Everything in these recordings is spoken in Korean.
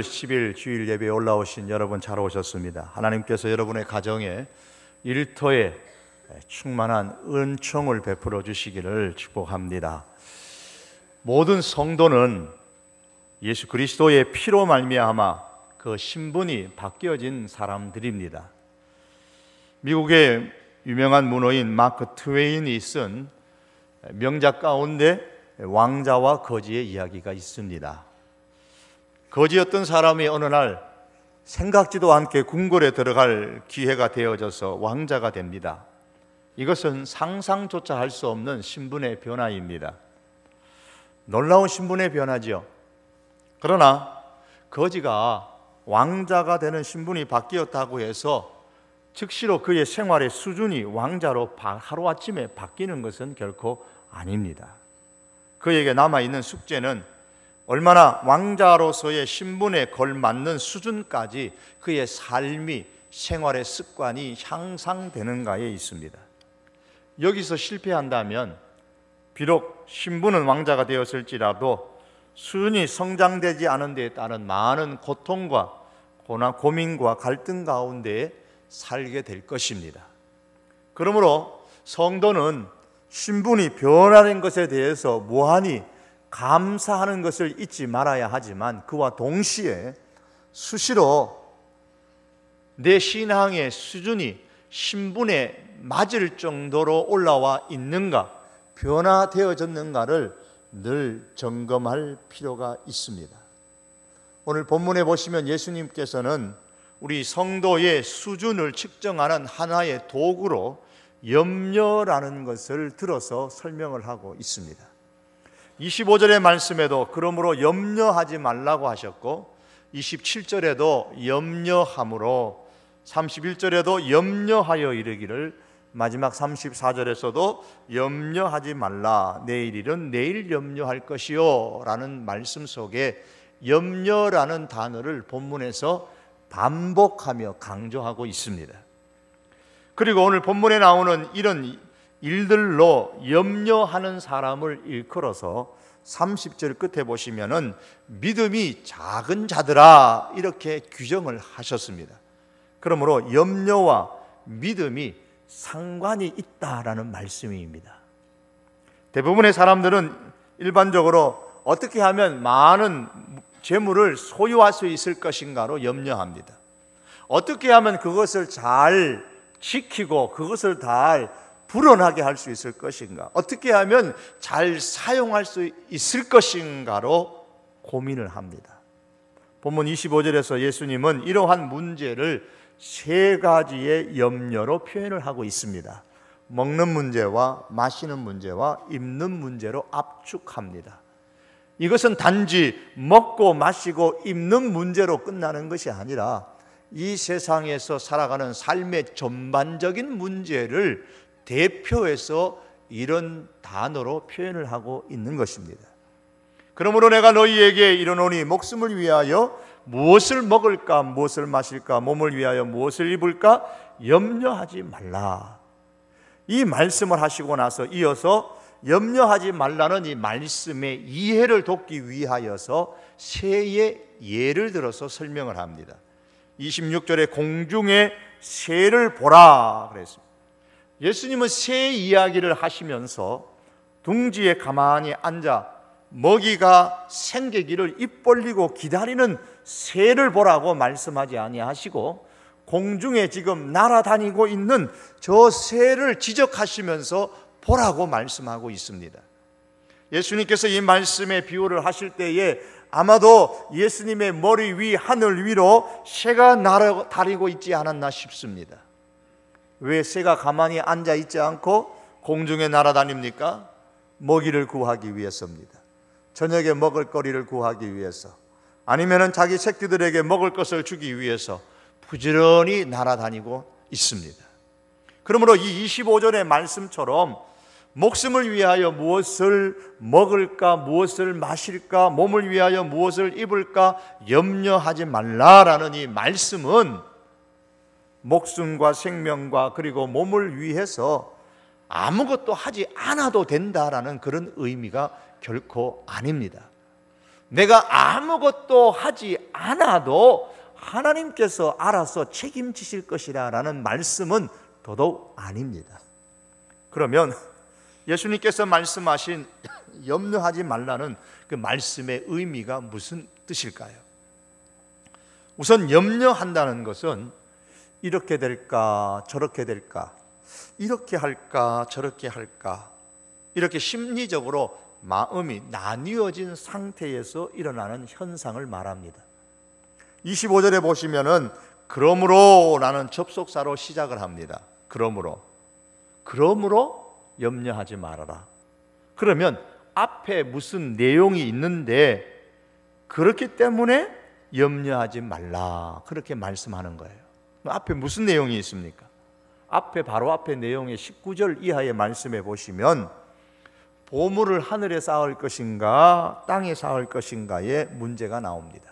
10일 주일 예배에 올라오신 여러분 잘 오셨습니다. 하나님께서 여러분의 가정에 일터에 충만한 은총을 베풀어 주시기를 축복합니다. 모든 성도는 예수 그리스도의 피로 말미암아 그 신분이 바뀌어진 사람들입니다. 미국의 유명한 문어인 마크 트웨인이 쓴 명작 가운데 왕자와 거지의 이야기가 있습니다. 거지였던 사람이 어느 날 생각지도 않게 궁궐에 들어갈 기회가 되어져서 왕자가 됩니다. 이것은 상상조차 할 수 없는 신분의 변화입니다. 놀라운 신분의 변화지요. 그러나 거지가 왕자가 되는 신분이 바뀌었다고 해서 즉시로 그의 생활의 수준이 왕자로 하루아침에 바뀌는 것은 결코 아닙니다. 그에게 남아있는 숙제는 얼마나 왕자로서의 신분에 걸맞는 수준까지 그의 삶이, 생활의 습관이 향상되는가에 있습니다. 여기서 실패한다면 비록 신분은 왕자가 되었을지라도 수준이 성장되지 않은 데에 따른 많은 고통과 고민과 갈등 가운데 살게 될 것입니다. 그러므로 성도는 신분이 변화된 것에 대해서 무한히 감사하는 것을 잊지 말아야 하지만 그와 동시에 수시로 내 신앙의 수준이 신분에 맞을 정도로 올라와 있는가, 변화되어졌는가를 늘 점검할 필요가 있습니다. 오늘 본문에 보시면 예수님께서는 우리 성도의 수준을 측정하는 하나의 도구로 염려라는 것을 들어서 설명을 하고 있습니다. 25절의 말씀에도 그러므로 염려하지 말라고 하셨고 27절에도 염려함으로 31절에도 염려하여 이르기를 마지막 34절에서도 염려하지 말라 내일 일은 내일 염려할 것이요 라는 말씀 속에 염려라는 단어를 본문에서 반복하며 강조하고 있습니다. 그리고 오늘 본문에 나오는 이런 일들로 염려하는 사람을 일컬어서 30절 끝에 보시면은 믿음이 작은 자들아 이렇게 규정을 하셨습니다. 그러므로 염려와 믿음이 상관이 있다라는 말씀입니다. 대부분의 사람들은 일반적으로 어떻게 하면 많은 재물을 소유할 수 있을 것인가로 염려합니다. 어떻게 하면 그것을 잘 지키고 그것을 잘 불어나게 할 수 있을 것인가, 어떻게 하면 잘 사용할 수 있을 것인가로 고민을 합니다. 본문 25절에서 예수님은 이러한 문제를 세 가지의 염려로 표현을 하고 있습니다. 먹는 문제와 마시는 문제와 입는 문제로 압축합니다. 이것은 단지 먹고 마시고 입는 문제로 끝나는 것이 아니라 이 세상에서 살아가는 삶의 전반적인 문제를 대표해서 이런 단어로 표현을 하고 있는 것입니다. 그러므로 내가 너희에게 이르노니 목숨을 위하여 무엇을 먹을까 무엇을 마실까 몸을 위하여 무엇을 입을까 염려하지 말라. 이 말씀을 하시고 나서 이어서 염려하지 말라는 이 말씀의 이해를 돕기 위하여서 새의 예를 들어서 설명을 합니다. 26절에 공중의 새를 보라 그랬습니다. 예수님은 새 이야기를 하시면서 둥지에 가만히 앉아 먹이가 생기기를 입 벌리고 기다리는 새를 보라고 말씀하지 아니하시고 공중에 지금 날아다니고 있는 저 새를 지적하시면서 보라고 말씀하고 있습니다. 예수님께서 이 말씀의 비유를 하실 때에 아마도 예수님의 머리 위 하늘 위로 새가 날아다니고 있지 않았나 싶습니다. 왜 새가 가만히 앉아 있지 않고 공중에 날아다닙니까? 먹이를 구하기 위해서입니다. 저녁에 먹을 거리를 구하기 위해서, 아니면 자기 새끼들에게 먹을 것을 주기 위해서 부지런히 날아다니고 있습니다. 그러므로 이 25절의 말씀처럼 목숨을 위하여 무엇을 먹을까 무엇을 마실까 몸을 위하여 무엇을 입을까 염려하지 말라라는 이 말씀은 목숨과 생명과 그리고 몸을 위해서 아무것도 하지 않아도 된다라는 그런 의미가 결코 아닙니다. 내가 아무것도 하지 않아도 하나님께서 알아서 책임지실 것이라는 말씀은 더더욱 아닙니다. 그러면 예수님께서 말씀하신 염려하지 말라는 그 말씀의 의미가 무슨 뜻일까요? 우선 염려한다는 것은 이렇게 될까 저렇게 될까, 이렇게 할까 저렇게 할까, 이렇게 심리적으로 마음이 나뉘어진 상태에서 일어나는 현상을 말합니다. 25절에 보시면은 그러므로 라는 접속사로 시작을 합니다. 그러므로 염려하지 말아라. 그러면 앞에 무슨 내용이 있는데 그렇기 때문에 염려하지 말라, 그렇게 말씀하는 거예요. 앞에 무슨 내용이 있습니까? 바로 앞에 내용의 19절 이하의 말씀에 보시면 보물을 하늘에 쌓을 것인가 땅에 쌓을 것인가의 문제가 나옵니다.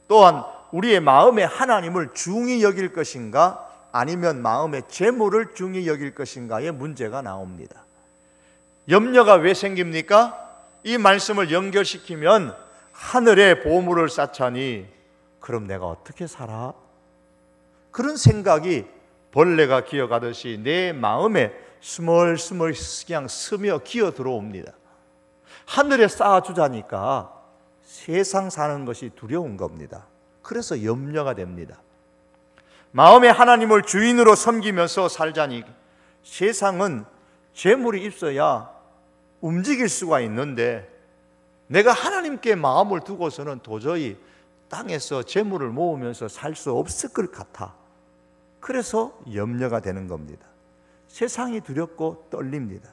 또한 우리의 마음에 하나님을 중히 여길 것인가 아니면 마음의 재물을 중히 여길 것인가의 문제가 나옵니다. 염려가 왜 생깁니까? 이 말씀을 연결시키면 하늘에 보물을 쌓자니 그럼 내가 어떻게 살아? 그런 생각이 벌레가 기어가듯이 내 마음에 스멀스멀 그냥 스며 기어 들어옵니다. 하늘에 쌓아주자니까 세상 사는 것이 두려운 겁니다. 그래서 염려가 됩니다. 마음에 하나님을 주인으로 섬기면서 살자니 세상은 재물이 있어야 움직일 수가 있는데 내가 하나님께 마음을 두고서는 도저히 땅에서 재물을 모으면서 살 수 없을 것 같아. 그래서 염려가 되는 겁니다. 세상이 두렵고 떨립니다.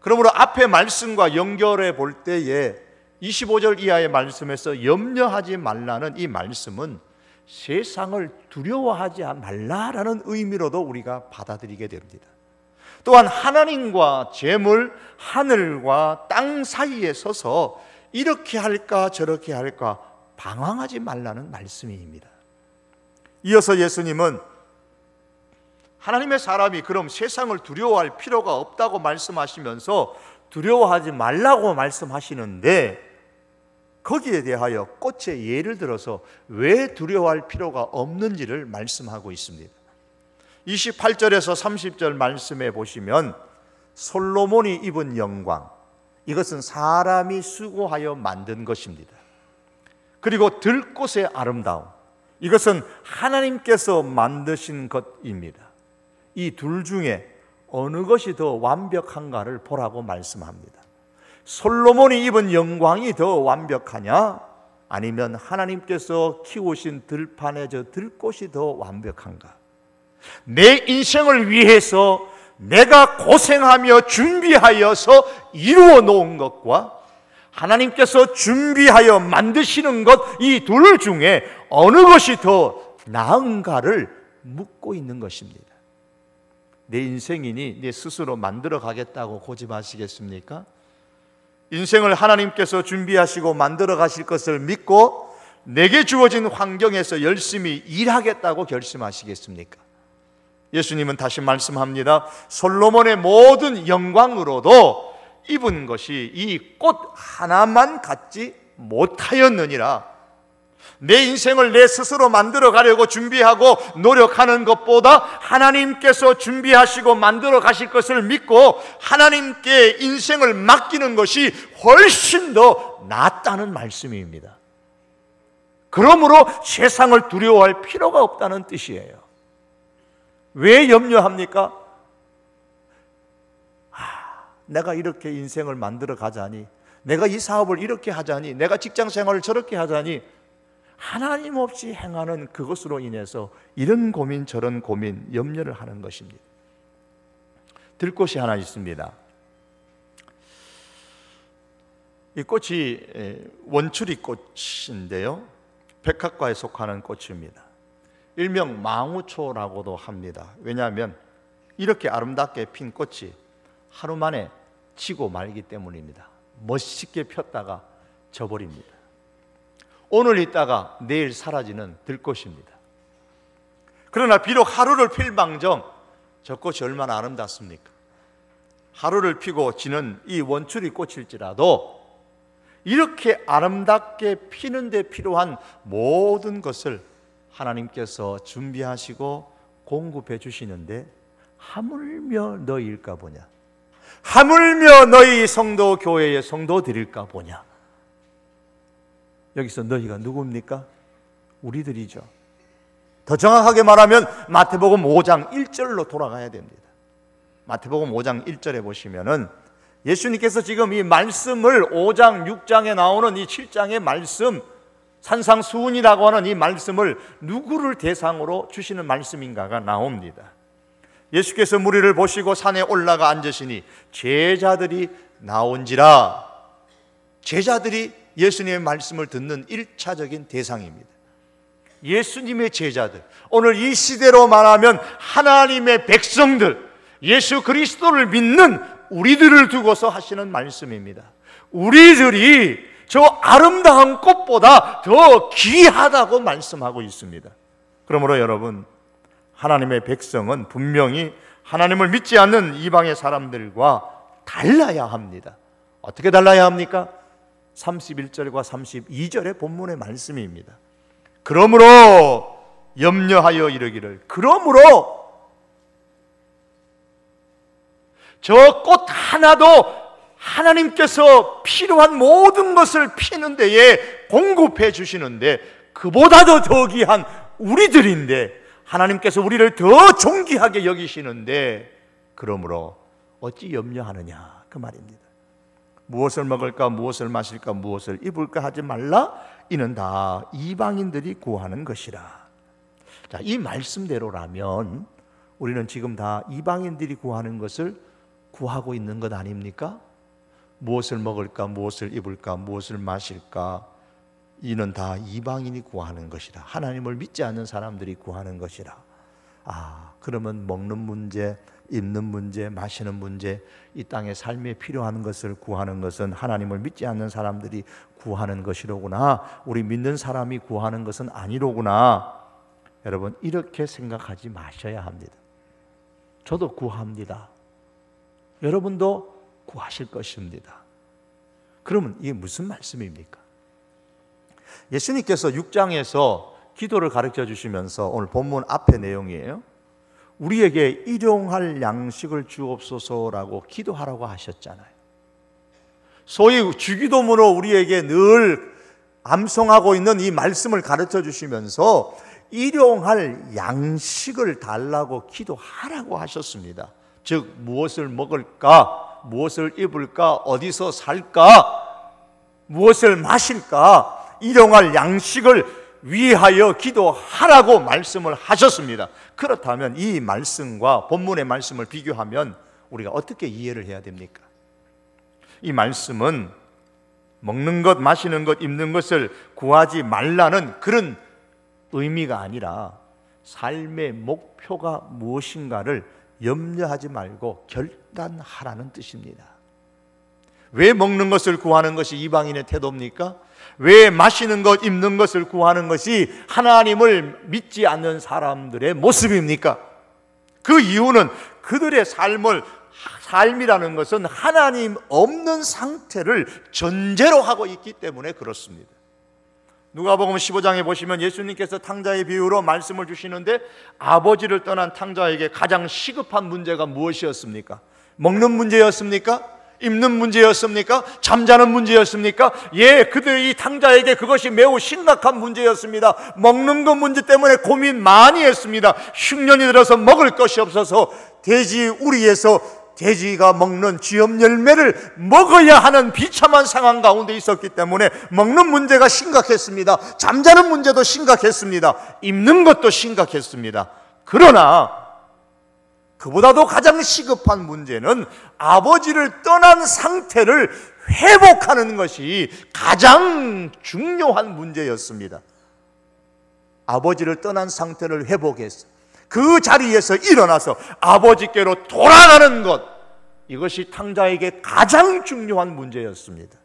그러므로 앞에 말씀과 연결해 볼 때에 25절 이하의 말씀에서 염려하지 말라는 이 말씀은 세상을 두려워하지 말라라는 의미로도 우리가 받아들이게 됩니다. 또한 하나님과 재물, 하늘과 땅 사이에 서서 이렇게 할까 저렇게 할까 방황하지 말라는 말씀입니다. 이어서 예수님은 하나님의 사람이 그럼 세상을 두려워할 필요가 없다고 말씀하시면서 두려워하지 말라고 말씀하시는데 거기에 대하여 꽃의 예를 들어서 왜 두려워할 필요가 없는지를 말씀하고 있습니다. 28절에서 30절 말씀에 보시면 솔로몬이 입은 영광, 이것은 사람이 수고하여 만든 것입니다. 그리고 들꽃의 아름다움, 이것은 하나님께서 만드신 것입니다. 이 둘 중에 어느 것이 더 완벽한가를 보라고 말씀합니다. 솔로몬이 입은 영광이 더 완벽하냐? 아니면 하나님께서 키우신 들판의 저 들꽃이 더 완벽한가? 내 인생을 위해서 내가 고생하며 준비하여서 이루어 놓은 것과 하나님께서 준비하여 만드시는 것, 이 둘 중에 어느 것이 더 나은가를 묻고 있는 것입니다. 내 인생이니 내 스스로 만들어 가겠다고 고집하시겠습니까? 인생을 하나님께서 준비하시고 만들어 가실 것을 믿고 내게 주어진 환경에서 열심히 일하겠다고 결심하시겠습니까? 예수님은 다시 말씀합니다. 솔로몬의 모든 영광으로도 입은 것이 이 꽃 하나만 갖지 못하였느니라. 내 인생을 내 스스로 만들어 가려고 준비하고 노력하는 것보다 하나님께서 준비하시고 만들어 가실 것을 믿고 하나님께 인생을 맡기는 것이 훨씬 더 낫다는 말씀입니다. 그러므로 세상을 두려워할 필요가 없다는 뜻이에요. 왜 염려합니까? 내가 이렇게 인생을 만들어 가자니, 내가 이 사업을 이렇게 하자니, 내가 직장 생활을 저렇게 하자니, 하나님 없이 행하는 그것으로 인해서 이런 고민 저런 고민, 염려를 하는 것입니다. 들꽃이 하나 있습니다. 이 꽃이 원추리 꽃인데요, 백합과에 속하는 꽃입니다. 일명 망우초라고도 합니다. 왜냐하면 이렇게 아름답게 핀 꽃이 하루 만에 지고 말기 때문입니다. 멋있게 폈다가 져버립니다. 오늘 있다가 내일 사라지는 들꽃입니다. 그러나 비록 하루를 필망정 저 꽃이 얼마나 아름답습니까? 하루를 피고 지는 이 원추리 꽃일지라도 이렇게 아름답게 피는 데 필요한 모든 것을 하나님께서 준비하시고 공급해 주시는데 하물며 너희일까 보냐, 하물며 너희 성도 교회의 성도들일까 보냐. 여기서 너희가 누굽니까? 우리들이죠. 더 정확하게 말하면 마태복음 5장 1절로 돌아가야 됩니다. 마태복음 5장 1절에 보시면은 예수님께서 지금 이 말씀을 5장 6장에 나오는 이 7장의 말씀, 산상수훈이라고 하는 이 말씀을 누구를 대상으로 주시는 말씀인가가 나옵니다. 예수께서 무리를 보시고 산에 올라가 앉으시니 제자들이 나온지라. 제자들이 예수님의 말씀을 듣는 1차적인 대상입니다. 예수님의 제자들, 오늘 이 시대로 말하면 하나님의 백성들, 예수 그리스도를 믿는 우리들을 두고서 하시는 말씀입니다. 우리들이 저 아름다운 꽃보다 더 귀하다고 말씀하고 있습니다. 그러므로 여러분, 하나님의 백성은 분명히 하나님을 믿지 않는 이방의 사람들과 달라야 합니다. 어떻게 달라야 합니까? 31절과 32절의 본문의 말씀입니다. 그러므로 염려하여 이르기를, 그러므로 저 꽃 하나도 하나님께서 필요한 모든 것을 피는 데에 공급해 주시는데 그보다도 더 귀한 우리들인데 하나님께서 우리를 더 존귀하게 여기시는데 그러므로 어찌 염려하느냐 그 말입니다. 무엇을 먹을까, 무엇을 마실까, 무엇을 입을까 하지 말라. 이는 다 이방인들이 구하는 것이라. 자, 이 말씀대로라면 우리는 지금 다 이방인들이 구하는 것을 구하고 있는 것 아닙니까? 무엇을 먹을까, 무엇을 입을까, 무엇을 마실까, 이는 다 이방인이 구하는 것이라. 하나님을 믿지 않는 사람들이 구하는 것이라. 그러면 먹는 문제, 입는 문제, 마시는 문제, 이 땅의 삶에 필요한 것을 구하는 것은 하나님을 믿지 않는 사람들이 구하는 것이로구나. 우리 믿는 사람이 구하는 것은 아니로구나. 여러분, 이렇게 생각하지 마셔야 합니다. 저도 구합니다. 여러분도 구하실 것입니다. 그러면 이게 무슨 말씀입니까? 예수님께서 6장에서 기도를 가르쳐 주시면서 오늘 본문 앞의 내용이에요. 우리에게 일용할 양식을 주옵소서라고 기도하라고 하셨잖아요. 소위 주기도문으로 우리에게 늘 암송하고 있는 이 말씀을 가르쳐 주시면서 일용할 양식을 달라고 기도하라고 하셨습니다. 즉 무엇을 먹을까, 무엇을 입을까, 어디서 살까, 무엇을 마실까, 일용할 양식을 위하여 기도하라고 말씀을 하셨습니다. 그렇다면 이 말씀과 본문의 말씀을 비교하면 우리가 어떻게 이해를 해야 됩니까? 이 말씀은 먹는 것, 마시는 것, 입는 것을 구하지 말라는 그런 의미가 아니라 삶의 목표가 무엇인가를 염려하지 말고 결단하라는 뜻입니다. 왜 먹는 것을 구하는 것이 이방인의 태도입니까? 왜 마시는 것, 입는 것을 구하는 것이 하나님을 믿지 않는 사람들의 모습입니까? 그 이유는 그들의 삶이라는 것은 하나님 없는 상태를 전제로 하고 있기 때문에 그렇습니다. 누가복음 15장에 보시면 예수님께서 탕자의 비유로 말씀을 주시는데 아버지를 떠난 탕자에게 가장 시급한 문제가 무엇이었습니까? 먹는 문제였습니까? 입는 문제였습니까? 잠자는 문제였습니까? 예, 그들이 탕자에게 그것이 매우 심각한 문제였습니다. 먹는 것 문제 때문에 고민 많이 했습니다. 흉년이 들어서 먹을 것이 없어서 돼지 우리에서 돼지가 먹는 쥐염 열매를 먹어야 하는 비참한 상황 가운데 있었기 때문에 먹는 문제가 심각했습니다. 잠자는 문제도 심각했습니다. 입는 것도 심각했습니다. 그러나 그보다도 가장 시급한 문제는 아버지를 떠난 상태를 회복하는 것이 가장 중요한 문제였습니다. 아버지를 떠난 상태를 회복해서 그 자리에서 일어나서 아버지께로 돌아가는 것, 이것이 탕자에게 가장 중요한 문제였습니다.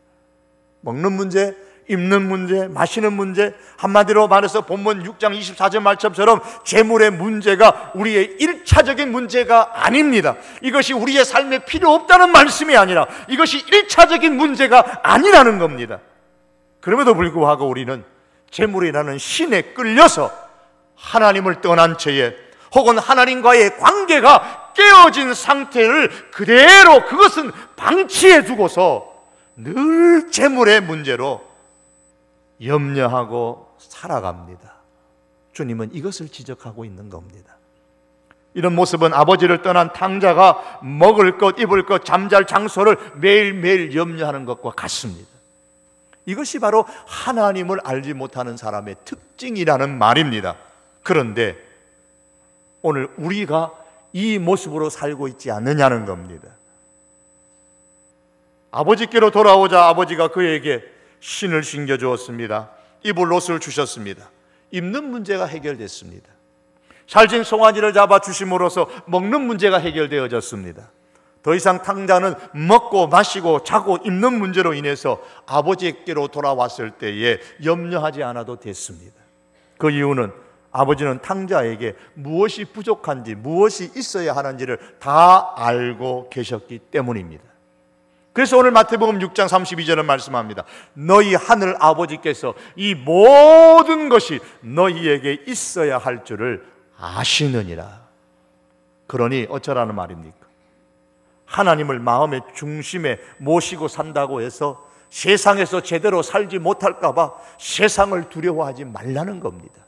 먹는 문제, 입는 문제, 마시는 문제, 한마디로 말해서 본문 6장 24절 말씀처럼 재물의 문제가 우리의 1차적인 문제가 아닙니다. 이것이 우리의 삶에 필요 없다는 말씀이 아니라 이것이 1차적인 문제가 아니라는 겁니다. 그럼에도 불구하고 우리는 재물이라는 신에 끌려서 하나님을 떠난 채에 혹은 하나님과의 관계가 깨어진 상태를 그대로 그것은 방치해 두고서 늘 재물의 문제로 염려하고 살아갑니다. 주님은 이것을 지적하고 있는 겁니다. 이런 모습은 아버지를 떠난 탕자가 먹을 것, 입을 것, 잠잘 장소를 매일매일 염려하는 것과 같습니다. 이것이 바로 하나님을 알지 못하는 사람의 특징이라는 말입니다. 그런데 오늘 우리가 이 모습으로 살고 있지 않느냐는 겁니다. 아버지께로 돌아오자 아버지가 그에게 신을 신겨주었습니다. 입을 옷을 주셨습니다. 입는 문제가 해결됐습니다. 살찐 송아지를 잡아 주심으로써 먹는 문제가 해결되어졌습니다. 더 이상 탕자는 먹고 마시고 자고 입는 문제로 인해서 아버지께로 돌아왔을 때에 염려하지 않아도 됐습니다. 그 이유는 아버지는 탕자에게 무엇이 부족한지 무엇이 있어야 하는지를 다 알고 계셨기 때문입니다. 그래서 오늘 마태복음 6장 32절은 말씀합니다. 너희 하늘 아버지께서 이 모든 것이 너희에게 있어야 할 줄을 아시느니라. 그러니 어쩌라는 말입니까? 하나님을 마음의 중심에 모시고 산다고 해서 세상에서 제대로 살지 못할까 봐 세상을 두려워하지 말라는 겁니다.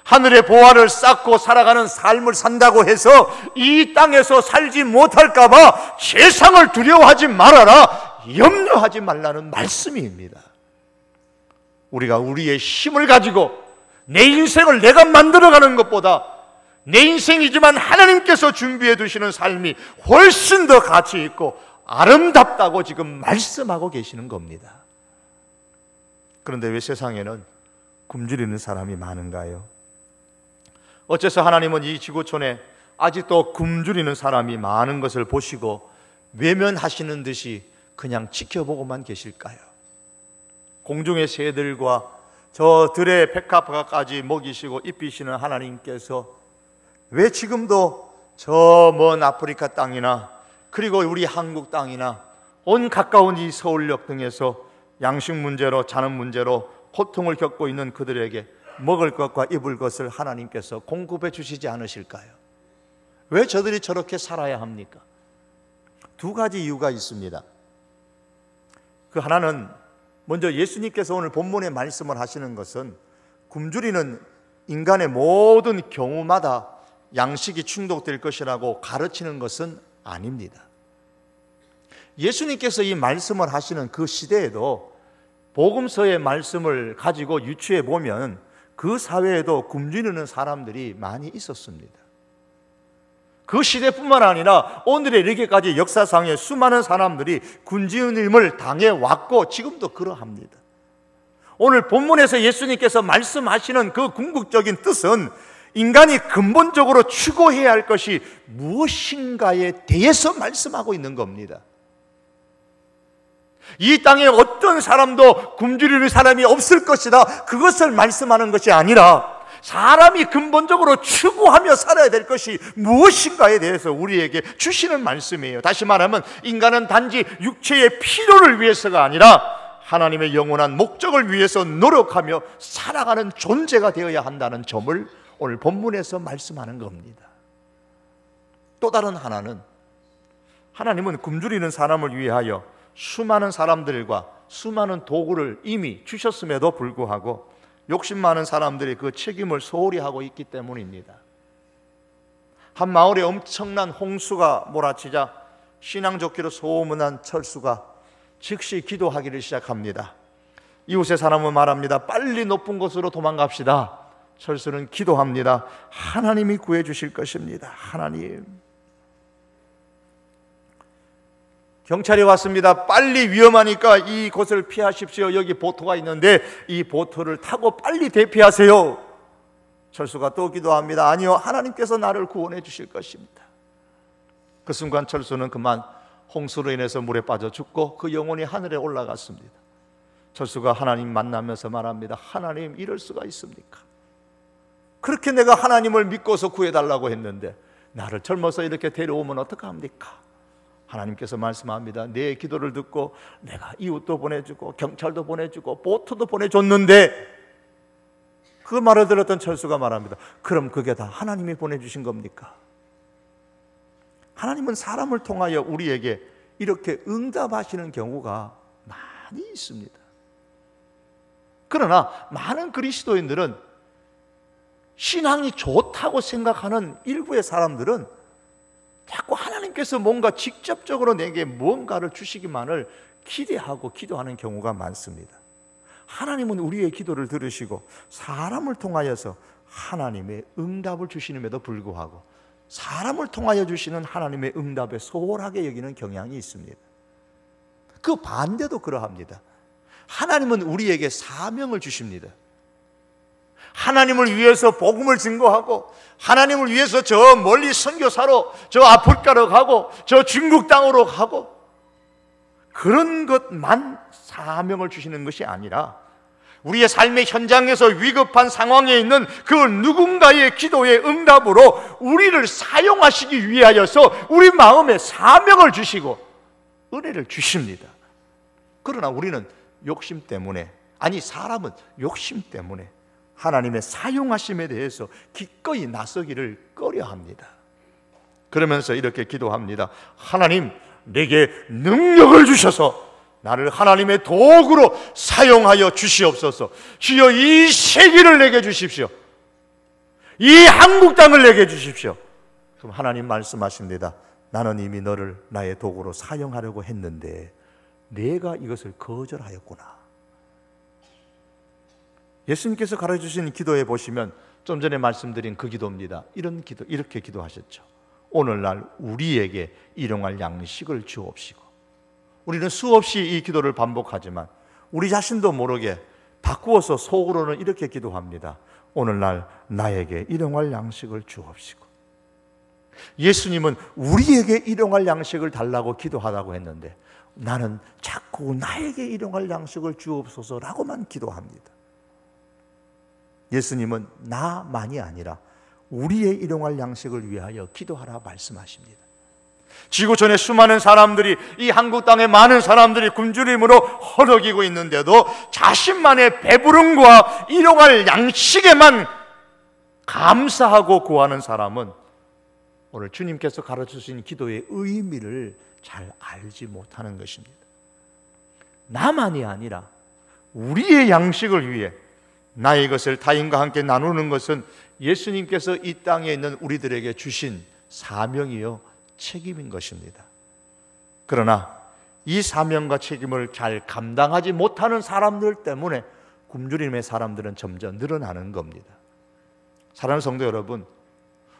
하늘의 보화를 쌓고 살아가는 삶을 산다고 해서 이 땅에서 살지 못할까 봐 세상을 두려워하지 말아라, 염려하지 말라는 말씀입니다. 우리가 우리의 힘을 가지고 내 인생을 내가 만들어가는 것보다 내 인생이지만 하나님께서 준비해 두시는 삶이 훨씬 더 가치 있고 아름답다고 지금 말씀하고 계시는 겁니다. 그런데 왜 세상에는 굶주리는 사람이 많은가요? 어째서 하나님은 이 지구촌에 아직도 굶주리는 사람이 많은 것을 보시고 외면하시는 듯이 그냥 지켜보고만 계실까요? 공중의 새들과 저 들의 백합화까지 먹이시고 입히시는 하나님께서 왜 지금도 저 먼 아프리카 땅이나 그리고 우리 한국 땅이나 온 가까운 이 서울역 등에서 양식 문제로 자는 문제로 고통을 겪고 있는 그들에게 먹을 것과 입을 것을 하나님께서 공급해 주시지 않으실까요? 왜 저들이 저렇게 살아야 합니까? 두 가지 이유가 있습니다. 그 하나는 먼저 예수님께서 오늘 본문에 말씀을 하시는 것은 굶주리는 인간의 모든 경우마다 양식이 충족될 것이라고 가르치는 것은 아닙니다. 예수님께서 이 말씀을 하시는 그 시대에도 복음서의 말씀을 가지고 유추해 보면 그 사회에도 굶주리는 사람들이 많이 있었습니다. 그 시대뿐만 아니라 오늘의 이렇게까지 역사상에 수많은 사람들이 굶주림을 당해왔고 지금도 그러합니다. 오늘 본문에서 예수님께서 말씀하시는 그 궁극적인 뜻은 인간이 근본적으로 추구해야 할 것이 무엇인가에 대해서 말씀하고 있는 겁니다. 이 땅에 어떤 사람도 굶주리는 사람이 없을 것이다, 그것을 말씀하는 것이 아니라 사람이 근본적으로 추구하며 살아야 될 것이 무엇인가에 대해서 우리에게 주시는 말씀이에요. 다시 말하면 인간은 단지 육체의 필요를 위해서가 아니라 하나님의 영원한 목적을 위해서 노력하며 살아가는 존재가 되어야 한다는 점을 오늘 본문에서 말씀하는 겁니다. 또 다른 하나는 하나님은 굶주리는 사람을 위하여 수많은 사람들과 수많은 도구를 이미 주셨음에도 불구하고 욕심 많은 사람들이 그 책임을 소홀히 하고 있기 때문입니다. 한 마을에 엄청난 홍수가 몰아치자 신앙좋기로 소문난 철수가 즉시 기도하기를 시작합니다. 이웃의 사람은 말합니다. 빨리 높은 곳으로 도망갑시다. 철수는 기도합니다. 하나님이 구해주실 것입니다. 하나님. 경찰이 왔습니다. 빨리 위험하니까 이곳을 피하십시오. 여기 보트가 있는데 이 보트를 타고 빨리 대피하세요. 철수가 또 기도합니다. 아니요, 하나님께서 나를 구원해 주실 것입니다. 그 순간 철수는 그만 홍수로 인해서 물에 빠져 죽고 그 영혼이 하늘에 올라갔습니다. 철수가 하나님 만나면서 말합니다. 하나님, 이럴 수가 있습니까? 그렇게 내가 하나님을 믿고서 구해달라고 했는데 나를 젊어서 이렇게 데려오면 어떡합니까? 하나님께서 말씀합니다. 내 기도를 듣고 내가 이웃도 보내주고 경찰도 보내주고 보트도 보내줬는데, 그 말을 들었던 철수가 말합니다. 그럼 그게 다 하나님이 보내주신 겁니까? 하나님은 사람을 통하여 우리에게 이렇게 응답하시는 경우가 많이 있습니다. 그러나 많은 그리스도인들은, 신앙이 좋다고 생각하는 일부의 사람들은 자꾸 하나님께서 뭔가 직접적으로 내게 무언가를 주시기만을 기대하고 기도하는 경우가 많습니다. 하나님은 우리의 기도를 들으시고 사람을 통하여서 하나님의 응답을 주시는데도 불구하고 사람을 통하여 주시는 하나님의 응답에 소홀하게 여기는 경향이 있습니다. 그 반대도 그러합니다. 하나님은 우리에게 사명을 주십니다. 하나님을 위해서 복음을 증거하고, 하나님을 위해서 저 멀리 선교사로 저 아프리카로 가고 저 중국 땅으로 가고, 그런 것만 사명을 주시는 것이 아니라 우리의 삶의 현장에서 위급한 상황에 있는 그 누군가의 기도의 응답으로 우리를 사용하시기 위하여서 우리 마음에 사명을 주시고 은혜를 주십니다. 그러나 우리는 욕심 때문에, 아니 사람은 욕심 때문에 하나님의 사용하심에 대해서 기꺼이 나서기를 꺼려합니다. 그러면서 이렇게 기도합니다. 하나님, 내게 능력을 주셔서 나를 하나님의 도구로 사용하여 주시옵소서. 주여, 이 세계를 내게 주십시오. 이 한국 땅을 내게 주십시오. 그럼 하나님 말씀하십니다. 나는 이미 너를 나의 도구로 사용하려고 했는데 내가 이것을 거절하였구나. 예수님께서 가르쳐주신 기도에 보시면 좀 전에 말씀드린 그 기도입니다. 이런 기도, 이렇게 기도하셨죠. 오늘날 우리에게 일용할 양식을 주옵시고. 우리는 수없이 이 기도를 반복하지만 우리 자신도 모르게 바꾸어서 속으로는 이렇게 기도합니다. 오늘날 나에게 일용할 양식을 주옵시고. 예수님은 우리에게 일용할 양식을 달라고 기도하라고 했는데 나는 자꾸 나에게 일용할 양식을 주옵소서라고만 기도합니다. 예수님은 나만이 아니라 우리의 일용할 양식을 위하여 기도하라 말씀하십니다. 지구촌에 수많은 사람들이, 이 한국 땅에 많은 사람들이 굶주림으로 허덕이고 있는데도 자신만의 배부름과 일용할 양식에만 감사하고 구하는 사람은 오늘 주님께서 가르쳐주신 기도의 의미를 잘 알지 못하는 것입니다. 나만이 아니라 우리의 양식을 위해 나의 것을 타인과 함께 나누는 것은 예수님께서 이 땅에 있는 우리들에게 주신 사명이요 책임인 것입니다. 그러나 이 사명과 책임을 잘 감당하지 못하는 사람들 때문에 굶주림의 사람들은 점점 늘어나는 겁니다. 사랑하는 성도 여러분,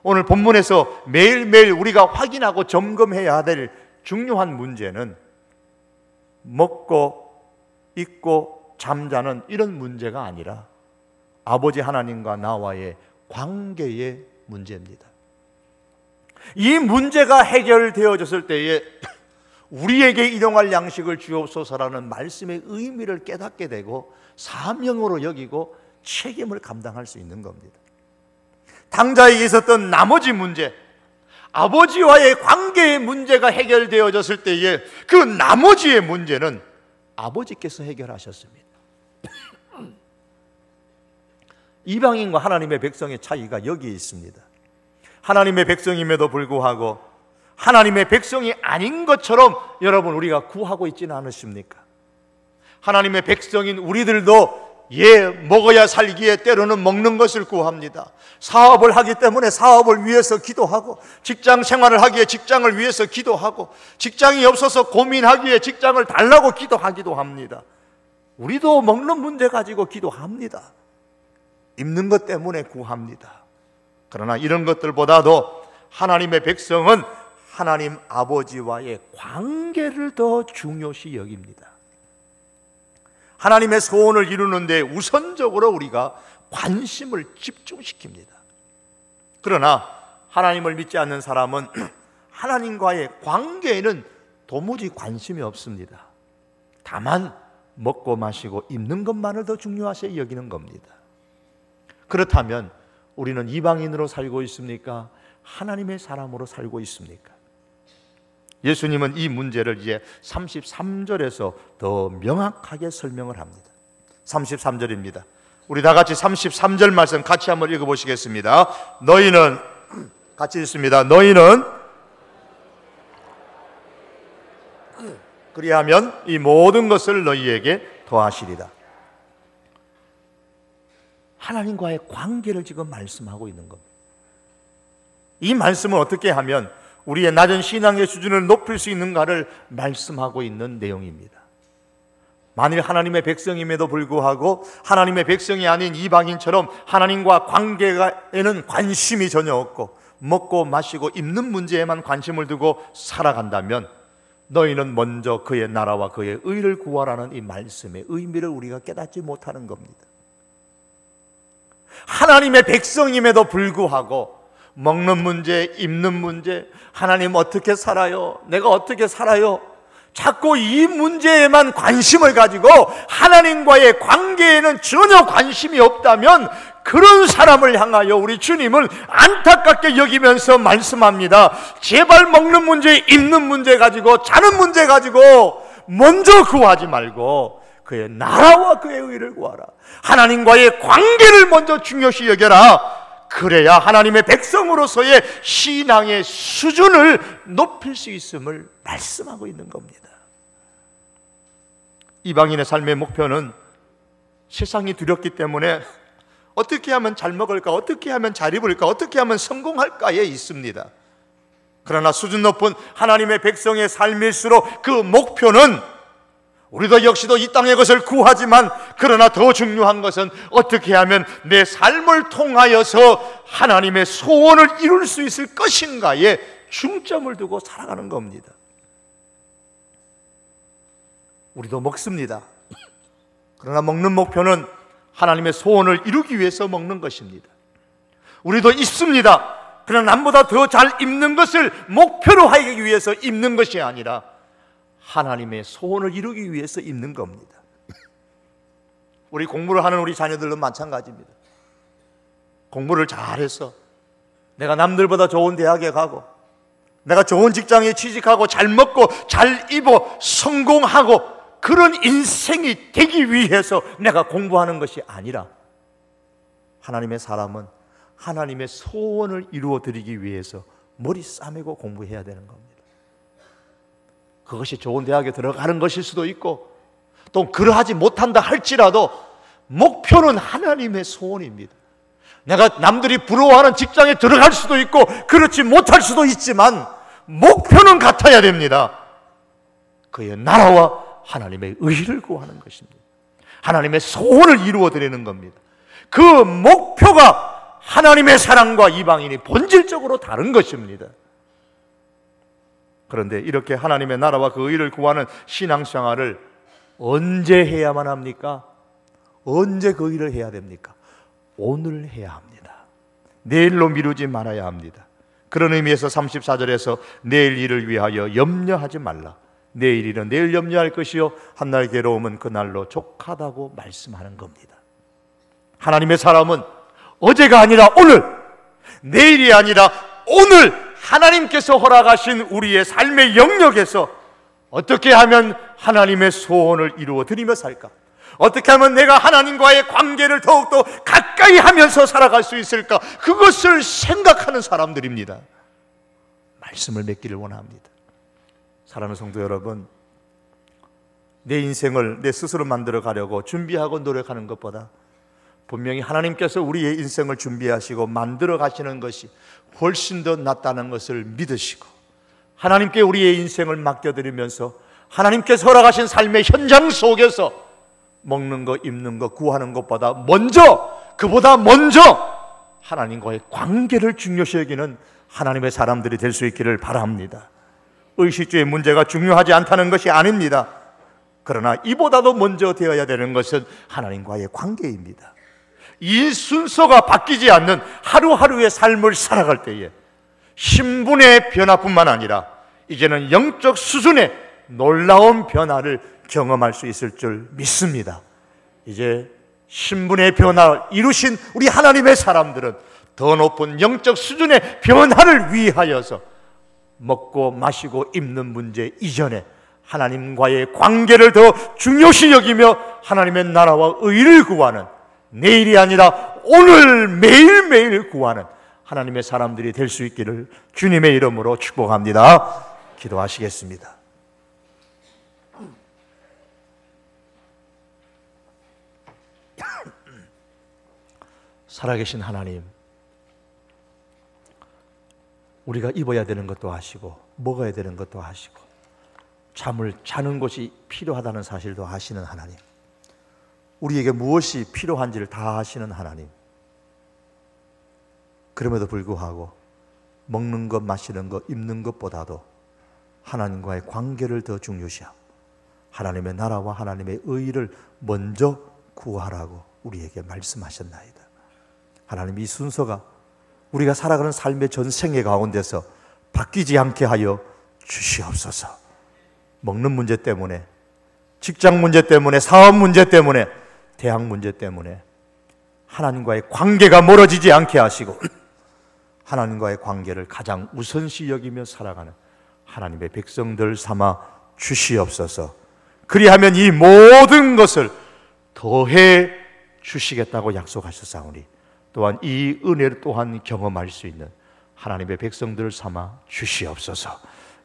오늘 본문에서 매일매일 우리가 확인하고 점검해야 될 중요한 문제는 먹고 입고 잠자는 이런 문제가 아니라 아버지 하나님과 나와의 관계의 문제입니다. 이 문제가 해결되어졌을 때에 우리에게 일용할 양식을 주옵소서라는 말씀의 의미를 깨닫게 되고 사명으로 여기고 책임을 감당할 수 있는 겁니다. 당자에게 있었던 나머지 문제, 아버지와의 관계의 문제가 해결되어졌을 때에 그 나머지의 문제는 아버지께서 해결하셨습니다. 이방인과 하나님의 백성의 차이가 여기에 있습니다. 하나님의 백성임에도 불구하고 하나님의 백성이 아닌 것처럼 여러분 우리가 구하고 있지는 않으십니까? 하나님의 백성인 우리들도 먹어야 살기에 때로는 먹는 것을 구합니다. 사업을 하기 때문에 사업을 위해서 기도하고, 직장 생활을 하기에 직장을 위해서 기도하고, 직장이 없어서 고민하기에 직장을 달라고 기도하기도 합니다. 우리도 먹는 문제 가지고 기도합니다. 입는 것 때문에 구합니다. 그러나 이런 것들보다도 하나님의 백성은 하나님 아버지와의 관계를 더 중요시 여깁니다. 하나님의 소원을 이루는데 우선적으로 우리가 관심을 집중시킵니다. 그러나 하나님을 믿지 않는 사람은 하나님과의 관계에는 도무지 관심이 없습니다. 다만 먹고 마시고 입는 것만을 더 중요하게 여기는 겁니다. 그렇다면 우리는 이방인으로 살고 있습니까? 하나님의 사람으로 살고 있습니까? 예수님은 이 문제를 이제 33절에서 더 명확하게 설명을 합니다. 33절입니다. 우리 다 같이 33절 말씀 같이 한번 읽어보시겠습니다. 너희는, 같이 읽습니다. 너희는 그리하면 이 모든 것을 너희에게 더하시리라. 하나님과의 관계를 지금 말씀하고 있는 겁니다. 이 말씀을 어떻게 하면 우리의 낮은 신앙의 수준을 높일 수 있는가를 말씀하고 있는 내용입니다. 만일 하나님의 백성임에도 불구하고 하나님의 백성이 아닌 이방인처럼 하나님과 관계에는 관심이 전혀 없고 먹고 마시고 입는 문제에만 관심을 두고 살아간다면 너희는 먼저 그의 나라와 그의 의를 구하라는 이 말씀의 의미를 우리가 깨닫지 못하는 겁니다. 하나님의 백성임에도 불구하고 먹는 문제, 입는 문제, 하나님 어떻게 살아요? 내가 어떻게 살아요? 자꾸 이 문제에만 관심을 가지고 하나님과의 관계에는 전혀 관심이 없다면 그런 사람을 향하여 우리 주님은 안타깝게 여기면서 말씀합니다. 제발 먹는 문제, 입는 문제 가지고, 자는 문제 가지고 먼저 구하지 말고 그의 나라와 그의 의를 구하라. 하나님과의 관계를 먼저 중요시 여겨라. 그래야 하나님의 백성으로서의 신앙의 수준을 높일 수 있음을 말씀하고 있는 겁니다. 이방인의 삶의 목표는 세상이 두렵기 때문에 어떻게 하면 잘 먹을까, 어떻게 하면 잘 입을까, 어떻게 하면 성공할까에 있습니다. 그러나 수준 높은 하나님의 백성의 삶일수록 그 목표는 우리도 역시도 이 땅의 것을 구하지만 그러나 더 중요한 것은 어떻게 하면 내 삶을 통하여서 하나님의 소원을 이룰 수 있을 것인가에 중점을 두고 살아가는 겁니다. 우리도 먹습니다. 그러나 먹는 목표는 하나님의 소원을 이루기 위해서 먹는 것입니다. 우리도 입습니다. 그러나 남보다 더 잘 입는 것을 목표로 하기 위해서 입는 것이 아니라 하나님의 소원을 이루기 위해서 입는 겁니다. 우리 공부를 하는 우리 자녀들도 마찬가지입니다. 공부를 잘해서 내가 남들보다 좋은 대학에 가고 내가 좋은 직장에 취직하고 잘 먹고 잘 입어 성공하고 그런 인생이 되기 위해서 내가 공부하는 것이 아니라 하나님의 사람은 하나님의 소원을 이루어 드리기 위해서 머리 싸매고 공부해야 되는 겁니다. 그것이 좋은 대학에 들어가는 것일 수도 있고 또 그러하지 못한다 할지라도 목표는 하나님의 소원입니다. 내가 남들이 부러워하는 직장에 들어갈 수도 있고 그렇지 못할 수도 있지만 목표는 같아야 됩니다. 그의 나라와 하나님의 의를 구하는 것입니다. 하나님의 소원을 이루어 드리는 겁니다. 그 목표가 하나님의 사랑과 이방인이 본질적으로 다른 것입니다. 그런데 이렇게 하나님의 나라와 그 의를 구하는 신앙생활을 언제 해야만 합니까? 언제 그 일을 해야 됩니까? 오늘 해야 합니다. 내일로 미루지 말아야 합니다. 그런 의미에서 34절에서 내일 일을 위하여 염려하지 말라. 내일 일은 내일 염려할 것이요 한날 괴로움은 그날로 족하다고 말씀하는 겁니다. 하나님의 사람은 어제가 아니라 오늘, 내일이 아니라 오늘 하나님께서 허락하신 우리의 삶의 영역에서 어떻게 하면 하나님의 소원을 이루어 드리며 살까? 어떻게 하면 내가 하나님과의 관계를 더욱더 가까이 하면서 살아갈 수 있을까? 그것을 생각하는 사람들입니다. 말씀을 맺기를 원합니다. 사랑하는 성도 여러분, 내 인생을 내 스스로 만들어 가려고 준비하고 노력하는 것보다 분명히 하나님께서 우리의 인생을 준비하시고 만들어 가시는 것이 훨씬 더 낫다는 것을 믿으시고 하나님께 우리의 인생을 맡겨드리면서 하나님께서 허락하신 삶의 현장 속에서 먹는 것, 입는 것, 구하는 것보다 그보다 먼저 하나님과의 관계를 중요시 여기는 하나님의 사람들이 될 수 있기를 바랍니다. 의식주의 문제가 중요하지 않다는 것이 아닙니다. 그러나 이보다도 먼저 되어야 되는 것은 하나님과의 관계입니다. 이 순서가 바뀌지 않는 하루하루의 삶을 살아갈 때에 신분의 변화뿐만 아니라 이제는 영적 수준의 놀라운 변화를 경험할 수 있을 줄 믿습니다. 이제 신분의 변화를 이루신 우리 하나님의 사람들은 더 높은 영적 수준의 변화를 위하여서 먹고 마시고 입는 문제 이전에 하나님과의 관계를 더 중요시 여기며 하나님의 나라와 의를 구하는, 내일이 아니라 오늘 매일매일 구하는 하나님의 사람들이 될 수 있기를 주님의 이름으로 축복합니다. 기도하시겠습니다. 살아계신 하나님, 우리가 입어야 되는 것도 아시고 먹어야 되는 것도 아시고 잠을 자는 곳이 필요하다는 사실도 아시는 하나님, 우리에게 무엇이 필요한지를 다 아시는 하나님, 그럼에도 불구하고 먹는 것, 마시는 것, 입는 것보다도 하나님과의 관계를 더 중요시하고 하나님의 나라와 하나님의 의를 먼저 구하라고 우리에게 말씀하셨나이다. 하나님, 이 순서가 우리가 살아가는 삶의 전생의 가운데서 바뀌지 않게 하여 주시옵소서. 먹는 문제 때문에, 직장 문제 때문에, 사업 문제 때문에, 대학 문제 때문에 하나님과의 관계가 멀어지지 않게 하시고 하나님과의 관계를 가장 우선시 여기며 살아가는 하나님의 백성들 삼아 주시옵소서. 그리하면 이 모든 것을 더해 주시겠다고 약속하셨사오니 또한 이 은혜를 또한 경험할 수 있는 하나님의 백성들을 삼아 주시옵소서.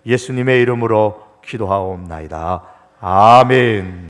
예수님의 이름으로 기도하옵나이다. 아멘.